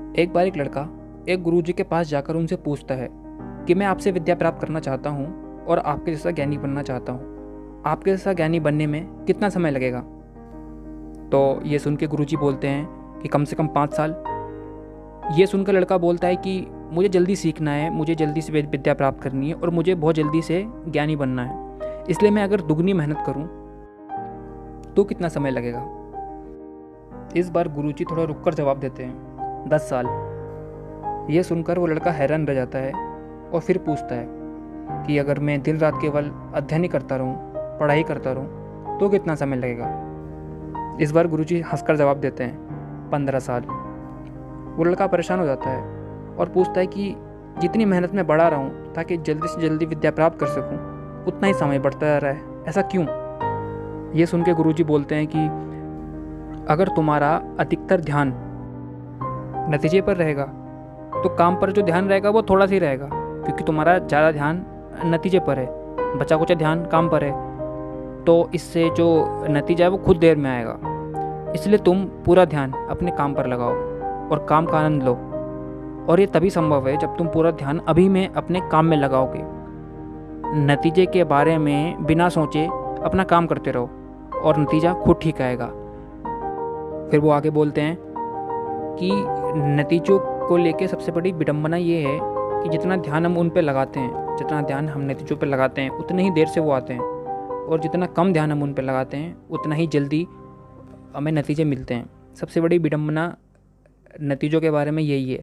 एक बार एक लड़का एक गुरुजी के पास जाकर उनसे पूछता है कि मैं आपसे विद्या प्राप्त करना चाहता हूँ और आपके जैसा ज्ञानी बनना चाहता हूँ। आपके जैसा ज्ञानी बनने में कितना समय लगेगा? तो ये सुन के गुरुजी बोलते हैं कि कम से कम 5 साल। ये सुनकर लड़का बोलता है कि मुझे जल्दी सीखना है, मुझे जल्दी से विद्या प्राप्त करनी है और मुझे बहुत जल्दी से ज्ञानी बनना है, इसलिए मैं अगर दुगनी मेहनत करूँ तो कितना समय लगेगा? इस बार गुरुजी थोड़ा रुककर जवाब देते हैं, 10 साल। यह सुनकर वो लड़का हैरान रह जाता है और फिर पूछता है कि अगर मैं दिन रात केवल अध्ययन ही करता रहूँ, पढ़ाई करता रहूँ तो कितना समय लगेगा? इस बार गुरुजी हंसकर जवाब देते हैं, 15 साल। वो लड़का परेशान हो जाता है और पूछता है कि जितनी मेहनत मैं बढ़ा रहा हूँ ताकि जल्दी से जल्दी विद्या प्राप्त कर सकूँ, उतना ही समय बढ़ता जा रहा है, ऐसा क्यों? ये सुन के गुरुजी बोलते हैं कि अगर तुम्हारा अधिकतर ध्यान नतीजे पर रहेगा तो काम पर जो ध्यान रहेगा वो थोड़ा सा ही रहेगा, क्योंकि तुम्हारा ज़्यादा ध्यान नतीजे पर है, बचा कुचा ध्यान काम पर है। तो इससे जो नतीजा है वो खुद देर में आएगा। इसलिए तुम पूरा ध्यान अपने काम पर लगाओ और काम का आनंद लो। और ये तभी संभव है जब तुम पूरा ध्यान अभी में अपने काम में लगाओगे। नतीजे के बारे में बिना सोचे अपना काम करते रहो और नतीजा खुद ठीक आएगा। फिर वो आगे बोलते हैं कि नतीजों को लेके सबसे बड़ी विडंबना ये है कि जितना ध्यान हम उन पे लगाते हैं, जितना ध्यान हम नतीजों पे लगाते हैं, उतनी ही देर से वो आते हैं, और जितना कम ध्यान हम उन पे लगाते हैं उतना ही जल्दी हमें नतीजे मिलते हैं। सबसे बड़ी विडंबना नतीजों के बारे में यही है।